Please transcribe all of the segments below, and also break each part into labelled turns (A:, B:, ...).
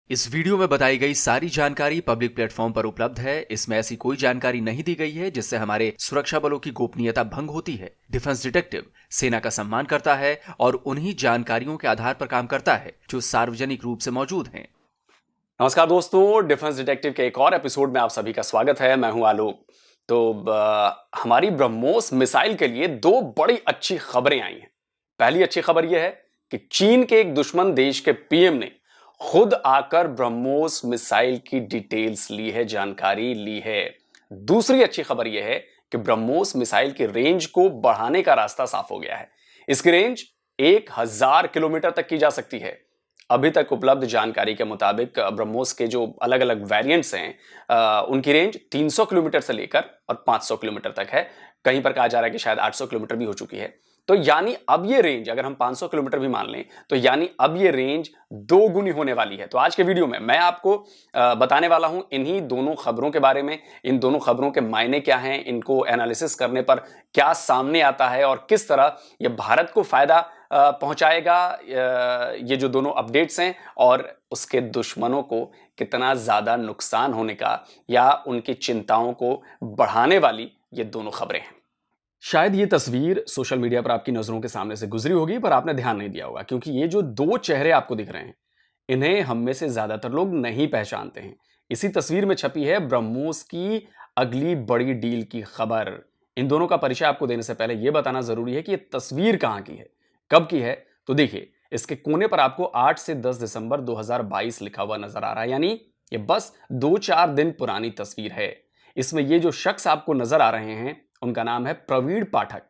A: इस वीडियो में बताई गई सारी जानकारी पब्लिक प्लेटफॉर्म पर उपलब्ध है। इसमें ऐसी कोई जानकारी नहीं दी गई है जिससे हमारे सुरक्षा बलों की गोपनीयता भंग होती है। डिफेंस डिटेक्टिव सेना का सम्मान करता है और उन्हीं जानकारियों के आधार पर काम करता है जो सार्वजनिक रूप से मौजूद हैं।
B: नमस्कार दोस्तों, डिफेंस डिटेक्टिव के एक और एपिसोड में आप सभी का स्वागत है। मैं हूं आलोक। हमारी ब्रह्मोस मिसाइल के लिए दो बड़ी अच्छी खबरें आई हैं। पहली अच्छी खबर यह है कि चीन के एक दुश्मन देश के पीएम ने खुद आकर ब्रह्मोस मिसाइल की डिटेल्स ली है, जानकारी ली है। दूसरी अच्छी खबर यह है कि ब्रह्मोस मिसाइल की रेंज को बढ़ाने का रास्ता साफ हो गया है। इसकी रेंज 1000 किलोमीटर तक की जा सकती है। अभी तक उपलब्ध जानकारी के मुताबिक ब्रह्मोस के जो अलग अलग वेरिएंट्स हैं उनकी रेंज 300 किलोमीटर से लेकर और 500 किलोमीटर तक है। कहीं पर कहा जा रहा है कि शायद 800 किलोमीटर भी हो चुकी है। तो यानी अब ये रेंज, अगर हम 500 किलोमीटर भी मान लें, तो यानी अब ये रेंज दो गुनी होने वाली है। तो आज के वीडियो में मैं आपको बताने वाला हूं इन्हीं दोनों खबरों के बारे में। इन दोनों खबरों के मायने क्या हैं, इनको एनालिसिस करने पर क्या सामने आता है और किस तरह ये भारत को फायदा पहुंचाएगा, ये जो दोनों अपडेट्स हैं, और उसके दुश्मनों को कितना ज्यादा नुकसान होने का या उनकी चिंताओं को बढ़ाने वाली ये दोनों खबरें हैं। शायद ये तस्वीर सोशल मीडिया पर आपकी नजरों के सामने से गुजरी होगी, पर आपने ध्यान नहीं दिया होगा, क्योंकि ये जो दो चेहरे आपको दिख रहे हैं इन्हें हम में से ज्यादातर लोग नहीं पहचानते हैं। इसी तस्वीर में छपी है ब्रह्मोस की अगली बड़ी डील की खबर। इन दोनों का परिचय आपको देने से पहले यह बताना जरूरी है कि यह तस्वीर कहां की है, कब की है। तो देखिए, इसके कोने पर आपको 8 से 10 दिसंबर 2022 लिखा हुआ नजर आ रहा है, यानी ये बस 2-4 दिन पुरानी तस्वीर है। इसमें ये जो शख्स आपको नजर आ रहे हैं उनका नाम है प्रवीण पाठक।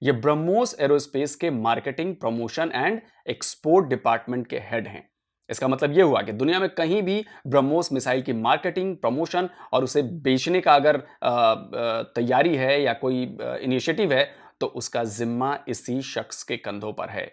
B: ये ब्रह्मोस एरोस्पेस के marketing, promotion and export department के हेड हैं। इसका मतलब यह हुआ कि दुनिया में कहीं भी ब्रह्मोस मिसाइल की मार्केटिंग, प्रमोशन और उसे बेचने का अगर तैयारी है या कोई इनिशिएटिव है तो उसका जिम्मा इसी शख्स के कंधों पर है।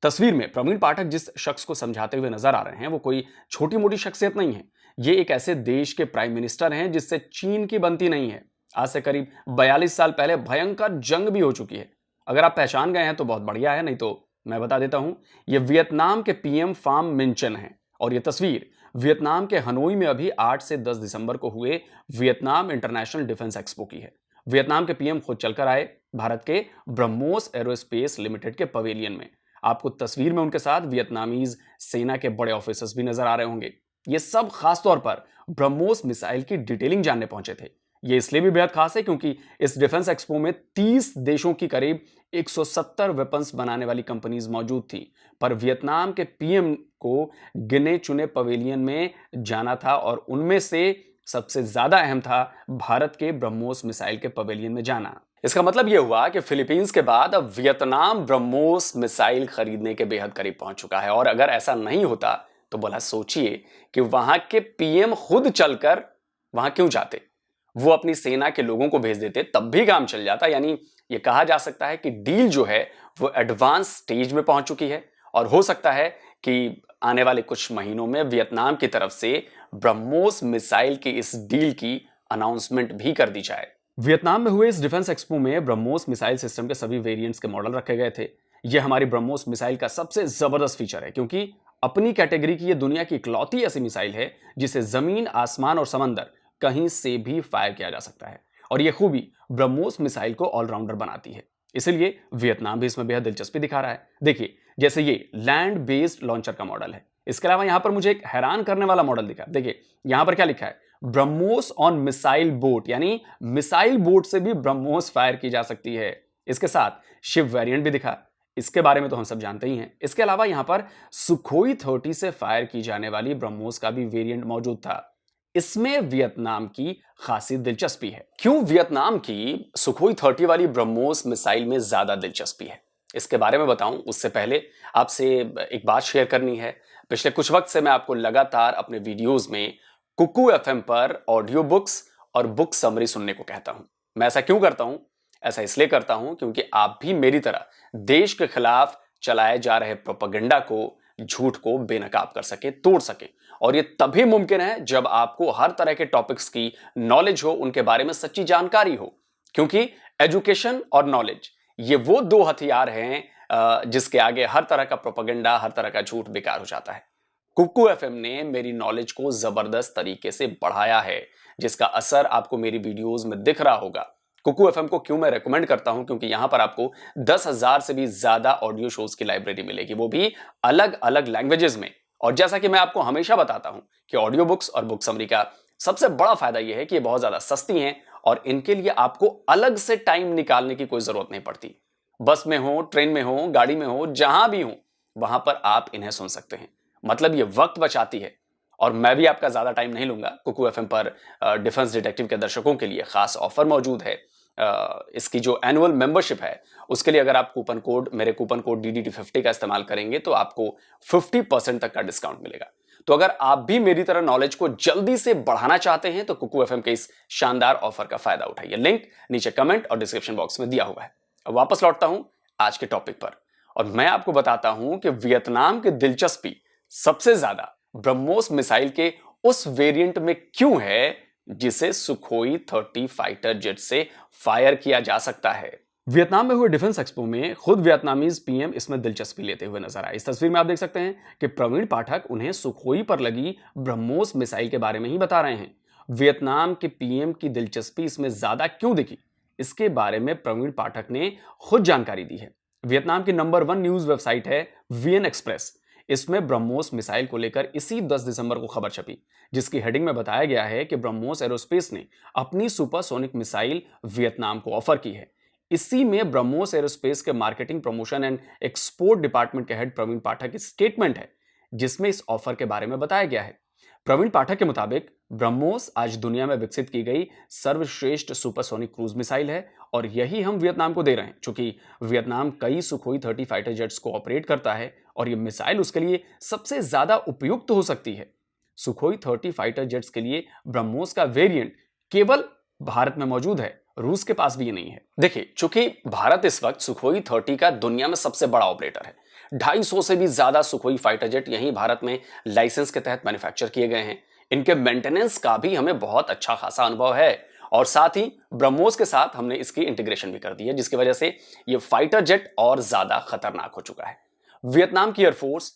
B: तस्वीर में प्रवीण पाठक जिस शख्स को समझाते हुए नजर आ रहे हैं वो कोई छोटी मोटी शख्सियत नहीं है। ये एक ऐसे देश के प्राइम मिनिस्टर हैं जिससे चीन की बनती नहीं है। आज से करीब 42 साल पहले भयंकर जंग भी हो चुकी है। अगर आप पहचान गए हैं तो बहुत बढ़िया है, नहीं तो मैं बता देता हूं। ये वियतनाम के पीएम फाम मिंचन हैं और ये तस्वीर वियतनाम के हनोई में अभी 8 से 10 दिसंबर को हुए वियतनाम इंटरनेशनल डिफेंस एक्सपो की है। वियतनाम के पीएम खुद चलकर आए भारत के ब्रह्मोस एरोस्पेस लिमिटेड के पवेलियन में। आपको तस्वीर में उनके साथ वियतनामीज सेना के बड़े ऑफिसर्स भी नजर आ रहे होंगे। ये सब खासतौर पर ब्रह्मोस मिसाइल की डिटेलिंग जानने पहुंचे थे। ये इसलिए भी बेहद खास है क्योंकि इस डिफेंस एक्सपो में 30 देशों की करीब 170 वेपन्स बनाने वाली कंपनीज मौजूद थी, पर वियतनाम के पीएम को गिने चुने पवेलियन में जाना था और उनमें से सबसे ज्यादा अहम था भारत के ब्रह्मोस मिसाइल के पवेलियन में जाना। इसका मतलब यह हुआ कि फिलीपींस के बाद अब वियतनाम ब्रह्मोस मिसाइल खरीदने के बेहद करीब पहुंच चुका है। और अगर ऐसा नहीं होता तो भला सोचिए कि वहां के पीएम खुद चलकर वहां क्यों जाते। वो अपनी सेना के लोगों को भेज देते, तब भी काम चल जाता। यानी ये कहा जा सकता है कि डील जो है वो एडवांस स्टेज में पहुंच चुकी है और हो सकता है कि आने वाले कुछ महीनों में वियतनाम की तरफ से ब्रह्मोस मिसाइल की इस डील की अनाउंसमेंट भी कर दी जाए। वियतनाम में हुए इस डिफेंस एक्सपो में ब्रह्मोस मिसाइल सिस्टम के सभी वेरिएंट्स के मॉडल रखे गए थे। यह हमारी ब्रह्मोस मिसाइल का सबसे जबरदस्त फीचर है क्योंकि अपनी कैटेगरी की यह दुनिया की इकलौती ऐसी मिसाइल है जिसे जमीन, आसमान और समंदर कहीं से भी फायर किया जा सकता है। और यह खूबी ब्रह्मोस मिसाइल को ऑलराउंडर बनाती है। इसलिए वियतनाम भी इसमें बेहद दिलचस्पी दिखा रहा है। देखिए, जैसे ये लैंड बेस्ड लॉन्चर का मॉडल है। इसके अलावा यहां पर मुझे एक हैरान करने वाला मॉडल दिखा। देखिए यहां पर क्या लिखा है, ब्रह्मोस ऑन मिसाइल बोट, यानी मिसाइल बोट से भी ब्रह्मोस फायर की जा सकती है। इसके साथ शिप वेरिएंट भी दिखा, इसके बारे में तो हम सब जानते ही हैं। इसके अलावा यहां पर सुखोई 30 से फायर की जाने वाली ब्रह्मोस का भी वेरिएंट मौजूद था। इसमें वियतनाम की खासी दिलचस्पी है। क्यों वियतनाम की सुखोई 30 वाली ब्रह्मोस मिसाइल में ज्यादा दिलचस्पी है, इसके बारे में बताऊं उससे पहले आपसे एक बात शेयर करनी है। पिछले कुछ वक्त से मैं आपको लगातार अपने वीडियोस में कुकू एफएम पर ऑडियो बुक्स और बुक समरी सुनने को कहता हूं। मैं ऐसा क्यों करता हूं? ऐसा इसलिए करता हूं क्योंकि आप भी मेरी तरह देश के खिलाफ चलाए जा रहे प्रोपेगेंडा को, झूठ को बेनकाब कर सके, तोड़ सके। और ये तभी मुमकिन है जब आपको हर तरह के टॉपिक्स की नॉलेज हो, उनके बारे में सच्ची जानकारी हो। क्योंकि एजुकेशन और नॉलेज ये वो दो हथियार हैं जिसके आगे हर तरह का प्रोपेगेंडा, हर तरह का झूठ बेकार हो जाता है। कुकू एफएम ने मेरी नॉलेज को जबरदस्त तरीके से बढ़ाया है, जिसका असर आपको मेरी वीडियोस में दिख रहा होगा। कुकू एफएम को क्यों मैं रेकमेंड करता हूं, क्योंकि यहां पर आपको 10,000 से भी ज्यादा ऑडियो शोज की लाइब्रेरी मिलेगी, वो भी अलग अलग लैंग्वेजेस में। और जैसा कि मैं आपको हमेशा बताता हूं कि ऑडियो बुक्स और बुक समरी का सबसे बड़ा फायदा यह है कि ये बहुत ज्यादा सस्ती हैं और इनके लिए आपको अलग से टाइम निकालने की कोई जरूरत नहीं पड़ती। बस में हो, ट्रेन में हो, गाड़ी में हो, जहां भी हो, वहां पर आप इन्हें सुन सकते हैं। मतलब ये वक्त बचाती है। और मैं भी आपका ज्यादा टाइम नहीं लूंगा। कुकू एफएम पर डिफेंस डिटेक्टिव के दर्शकों के लिए खास ऑफर मौजूद है। इसकी जो एनुअल मेंबरशिप है उसके लिए अगर आप मेरे कूपन कोड DDT50 का इस्तेमाल करेंगे तो आपको 50% तक का डिस्काउंट मिलेगा। तो अगर आप भी मेरी तरह नॉलेज को जल्दी से बढ़ाना चाहते हैं तो कुकू एफएम के इस शानदार ऑफर का फायदा उठाइए। लिंक नीचे कमेंट और डिस्क्रिप्शन बॉक्स में दिया हुआ है। अब वापस लौटता हूं आज के टॉपिक पर और मैं आपको बताता हूं कि वियतनाम की दिलचस्पी सबसे ज्यादा ब्रह्मोस मिसाइल के उस वेरिएंट में क्यों है जिसे सुखोई 30 फाइटर जेट से फायर किया जा सकता है। वियतनाम में हुए डिफेंस एक्सपो में खुद वियतनामीज पीएम इसमें दिलचस्पी लेते हुए नजर आए। इस तस्वीर में आप देख सकते हैं कि प्रवीण पाठक उन्हें सुखोई पर लगी ब्रह्मोस मिसाइल के बारे में ही बता रहे हैं। वियतनाम के पीएम की दिलचस्पी इसमें ज्यादा क्यों दिखी, इसके बारे में प्रवीण पाठक ने खुद जानकारी दी है। वियतनाम की नंबर 1 न्यूज वेबसाइट है VN एक्सप्रेस। इसमें ब्रह्मोस मिसाइल को लेकर इसी 10 दिसंबर को खबर छपी, जिसकी हेडिंग में बताया गया है कि ब्रह्मोस एरोस्पेस ने अपनी सुपरसोनिक मिसाइल वियतनाम को ऑफर की है। इसी में ब्रह्मोस एरोस्पेस के marketing, promotion and export department के हेड प्रवीण पाठक की स्टेटमेंट है, जिसमें इस ऑफर के बारे में बताया गया है। प्रवीण पाठक के मुताबिक ब्रह्मोस आज दुनिया में विकसित की गई सर्वश्रेष्ठ सुपरसोनिक क्रूज मिसाइल है और यही हम वियतनाम को दे रहे हैं, क्योंकि वियतनाम कई सुखोई 30 फाइटर जेट्स को ऑपरेट करता है और यह मिसाइल उसके लिए सबसे ज्यादा उपयुक्त हो सकती है। सुखोई 30 फाइटर जेट्स के लिए ब्रह्मोस का वेरिएंट केवल भारत में मौजूद है, रूस के पास भी ये नहीं है। देखिए, चूंकि भारत इस वक्त सुखोई 30 का दुनिया में सबसे बड़ा ऑपरेटर है, 250 से भी ज्यादा सुखोई फाइटर जेट यहीं भारत में लाइसेंस के तहत मैन्युफैक्चर किए गए हैं। इनके मेंटेनेंस का भी हमें बहुत अच्छा खासा अनुभव है और साथ ही ब्रह्मोस के साथ हमने इसकी इंटीग्रेशन भी कर दी है, जिसकी वजह से यह फाइटर जेट और ज्यादा खतरनाक हो चुका है। वियतनाम की एयरफोर्स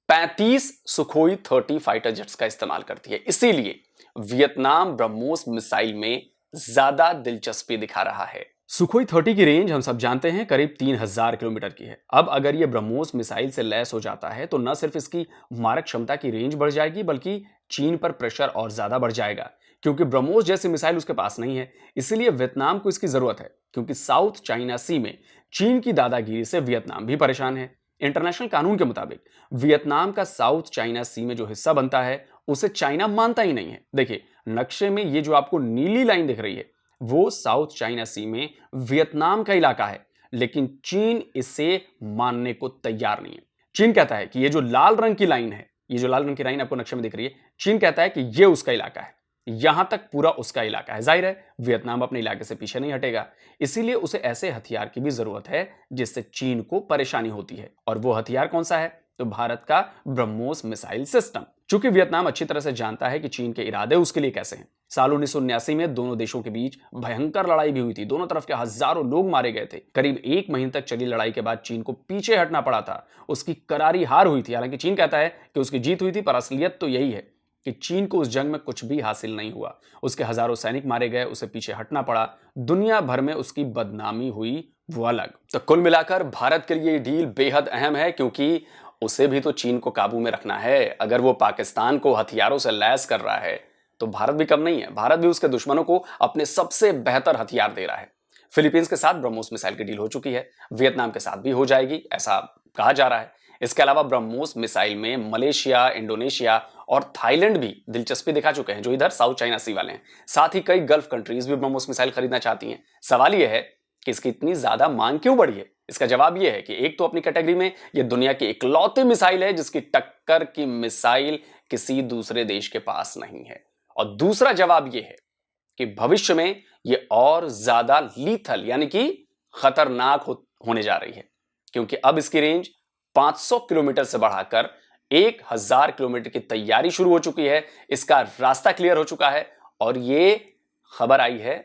B: 35 सुखोई 30 फाइटर जेट्स का इस्तेमाल करती है, इसीलिए वियतनाम ब्रह्मोस मिसाइल में ज्यादा दिलचस्पी दिखा रहा है। सुखोई 30 की रेंज हम सब जानते हैं करीब 3000 किलोमीटर की है। अब अगर यह ब्रह्मोस मिसाइल से लैस हो जाता है तो न सिर्फ इसकी मारक क्षमता की रेंज बढ़ जाएगी, बल्कि चीन पर प्रेशर और ज्यादा बढ़ जाएगा, क्योंकि ब्रह्मोस जैसी मिसाइल उसके पास नहीं है। इसीलिए वियतनाम को इसकी जरूरत है, क्योंकि साउथ चाइना सी में चीन की दादागिरी से वियतनाम भी परेशान है। इंटरनेशनल कानून के मुताबिक वियतनाम का साउथ चाइना सी में जो हिस्सा बनता है उसे चाइना मानता ही नहीं है। देखिए, नक्शे में ये जो आपको नीली लाइन दिख रही है वो साउथ चाइना सी में वियतनाम का इलाका है, लेकिन चीन इसे मानने को तैयार नहीं है। चीन कहता है कि ये जो लाल रंग की लाइन है, ये जो लाल रंग की लाइन आपको नक्शे में दिख रही है, चीन कहता है कि ये उसका इलाका है, यहां तक पूरा उसका इलाका है। जाहिर है वियतनाम अपने इलाके से पीछे नहीं हटेगा, इसीलिए उसे ऐसे हथियार की भी जरूरत है जिससे चीन को परेशानी होती है। और वो हथियार कौन सा है? तो भारत का ब्रह्मोस मिसाइल सिस्टम। चूंकि वियतनाम अच्छी तरह से जानता है कि चीन के इरादे उसके लिए कैसे हैं। साल 1979 में दोनों देशों के बीच भयंकर लड़ाई भी हुई थी। दोनों तरफ के हजारों लोग मारे गए थे। करीब 1 महीने तक चली लड़ाई के बाद चीन को पीछे हटना पड़ा था। उसकी करारी हार हुई थी। हालांकि चीन कहता है कि उसकी जीत हुई थी, पर असलियत तो यही है कि चीन को उस जंग में कुछ भी हासिल नहीं हुआ। उसके हजारों सैनिक मारे गए, उसे पीछे हटना पड़ा, दुनिया भर में उसकी बदनामी हुई, वो अलग। तो कुल मिलाकर भारत के लिए ये डील बेहद अहम है, क्योंकि उसे भी तो चीन को काबू में रखना है। अगर वो पाकिस्तान को हथियारों से लैस कर रहा है तो भारत भी कम नहीं है। भारत भी उसके दुश्मनों को अपने सबसे बेहतर हथियार दे रहा है। फिलीपींस के साथ ब्रह्मोस मिसाइल की डील हो चुकी है, वियतनाम के साथ भी हो जाएगी, ऐसा कहा जा रहा है। इसके अलावा ब्रह्मोस मिसाइल में मलेशिया, इंडोनेशिया और थाईलैंड भी दिलचस्पी दिखा चुके हैं, जो इधर साउथ चाइना सी वाले हैं। साथ ही कई गल्फ कंट्रीज भी ब्रह्मोस मिसाइल खरीदना चाहती हैं। सवाल यह है कि इसकी इतनी ज्यादा मांग क्यों बढ़ी है? इसका जवाब यह है कि एक तो अपनी कैटेगरी में यह दुनिया की इकलौती मिसाइल है जिसकी टक्कर की मिसाइल किसी दूसरे देश के पास नहीं है, और दूसरा जवाब यह है कि भविष्य में यह और ज्यादा लीथल यानी कि खतरनाक होने जा रही है, क्योंकि अब इसकी रेंज 500 किलोमीटर से बढ़ाकर 1000 किलोमीटर की तैयारी शुरू हो चुकी है। इसका रास्ता क्लियर हो चुका है और यह खबर आई है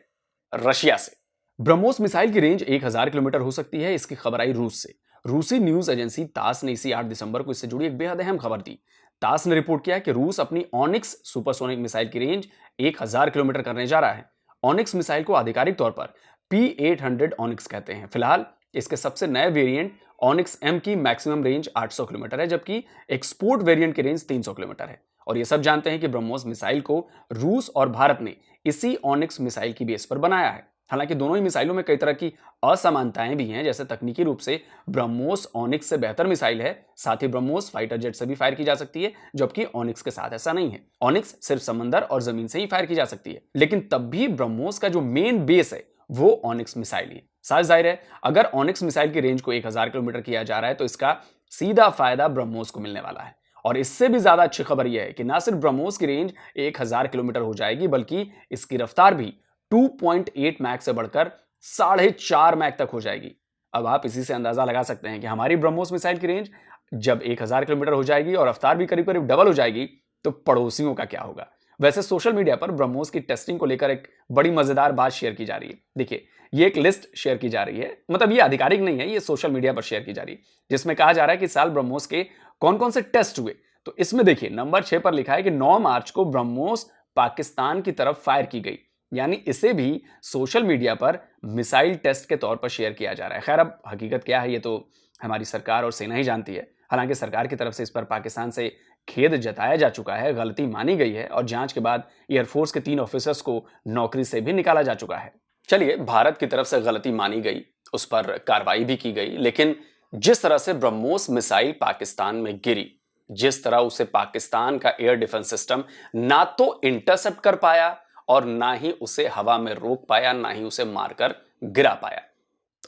B: रशिया से। ब्रह्मोस मिसाइल की रेंज 1000 किलोमीटर हो सकती है, इसकी खबर आई रूस से। रूसी न्यूज एजेंसी तास ने इसी 8 दिसंबर को इससे जुड़ी एक बेहद अहम खबर दी। टास ने रिपोर्ट किया कि रूस अपनी ऑनिक्स सुपरसोनिक मिसाइल की रेंज 1000 किलोमीटर करने जा रहा है। ऑनिक्स मिसाइल को आधिकारिक तौर पर P800 ऑनिक्स कहते हैं। फिलहाल इसके सबसे नए वेरिएंट ऑनिक्स एम की मैक्सिमम रेंज 800 किलोमीटर है, जबकि एक्सपोर्ट वेरिएंट की रेंज 300 किलोमीटर है। और ये सब जानते हैं कि ब्रह्मोस मिसाइल को रूस और भारत ने इसी ऑनिक्स मिसाइल की बेस पर बनाया है। हालांकि दोनों ही मिसाइलों में कई तरह की असमानताएं भी हैं, जैसे तकनीकी रूप से ब्रह्मोस ऑनिक्स से बेहतर मिसाइल है, साथ ही ब्रह्मोस फाइटर जेट से भी फायर की जा सकती है, जबकि ऑनिक्स के साथ ऐसा नहीं है। ऑनिक्स सिर्फ समंदर और जमीन से ही फायर की जा सकती है, लेकिन तब भी ब्रह्मोस का जो मेन बेस है वो ऑनिक्स मिसाइल ही है। साफ जाहिर है, अगर ऑनिक्स मिसाइल की रेंज को 1000 किलोमीटर किया जा रहा है तो इसका सीधा फायदा ब्रह्मोस को मिलने वाला है। और इससे भी ज्यादा अच्छी खबर यह है कि ना सिर्फ ब्रह्मोस की रेंज 1000 किलोमीटर हो जाएगी, बल्कि इसकी रफ्तार भी 2.8 मैक से बढ़कर 4.5 मैक तक हो जाएगी। अब आप इसी से अंदाजा लगा सकते हैं कि हमारी ब्रह्मोस मिसाइल की रेंज जब 1000 किलोमीटर हो जाएगी और रफ्तार भी करीब करीब डबल हो जाएगी तो पड़ोसियों का क्या होगा। वैसे सोशल मीडिया पर ब्रह्मोस की टेस्टिंग को लेकर एक बड़ी मजेदार बात शेयर की जा रही है। देखिए, ये एक लिस्ट शेयर की जा रही है, मतलब ये आधिकारिक नहीं है, ये सोशल मीडिया पर शेयर की जा रही है, जिसमें कहा जा रहा है कि साल ब्रह्मोस के कौन कौन से टेस्ट हुए। तो इसमें देखिए, नंबर 6 पर लिखा है कि 9 मार्च को ब्रह्मोस पाकिस्तान की तरफ फायर की गई, यानी इसे भी सोशल मीडिया पर मिसाइल टेस्ट के तौर पर शेयर किया जा रहा है। खैर, अब हकीकत क्या है ये तो हमारी सरकार और सेना ही जानती है। हालांकि सरकार की तरफ से इस पर पाकिस्तान से खेद जताया जा चुका है, गलती मानी गई है और जांच के बाद एयरफोर्स के 3 ऑफिसर्स को नौकरी से भी निकाला जा चुका है। चलिए, भारत की तरफ से गलती मानी गई, उस पर कार्रवाई भी की गई, लेकिन जिस तरह से ब्रह्मोस मिसाइल पाकिस्तान में गिरी, जिस तरह उसे पाकिस्तान का एयर डिफेंस सिस्टम ना तो इंटरसेप्ट कर पाया और ना ही उसे हवा में रोक पाया, ना ही उसे मारकर गिरा पाया,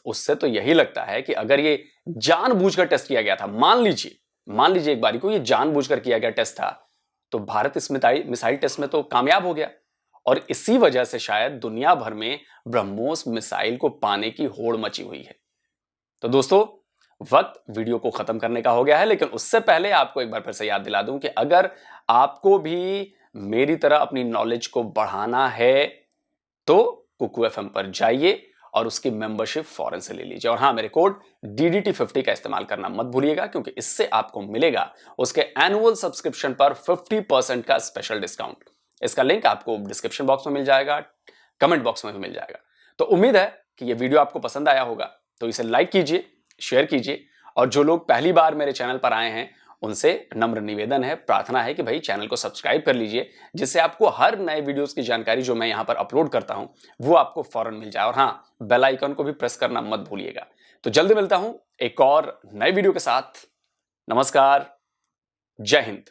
B: उससे तो यही लगता है कि अगर ये जानबूझकर टेस्ट किया गया था, मान लीजिए एक बारी को ये जानबूझकर किया गया टेस्ट था, तो भारत इस मिसाइल टेस्ट में तो कामयाब हो गया। और इसी वजह से शायद दुनिया भर में ब्रह्मोस मिसाइल को पाने की होड़ मची हुई है। तो दोस्तों, वक्त वीडियो को खत्म करने का हो गया है, लेकिन उससे पहले आपको एक बार फिर से याद दिला दूं कि अगर आपको भी मेरी तरह अपनी नॉलेज को बढ़ाना है तो कुकू एफएम पर जाइए और उसकी मेंबरशिप फौरन से ले लीजिए। और हां, मेरे कोड DDT50 का इस्तेमाल करना मत भूलिएगा, क्योंकि इससे आपको मिलेगा उसके एनुअल सब्सक्रिप्शन पर 50% का स्पेशल डिस्काउंट। इसका लिंक आपको डिस्क्रिप्शन बॉक्स में मिल जाएगा, कमेंट बॉक्स में भी मिल जाएगा। तो उम्मीद है कि यह वीडियो आपको पसंद आया होगा, तो इसे लाइक कीजिए, शेयर कीजिए, और जो लोग पहली बार मेरे चैनल पर आए हैं उनसे नम्र निवेदन है, प्रार्थना है कि भाई चैनल को सब्सक्राइब कर लीजिए, जिससे आपको हर नए वीडियोस की जानकारी जो मैं यहां पर अपलोड करता हूं वो आपको फौरन मिल जाए। और हां, बेल आइकन को भी प्रेस करना मत भूलिएगा। तो जल्दी मिलता हूं एक और नए वीडियो के साथ। नमस्कार, जय हिंद।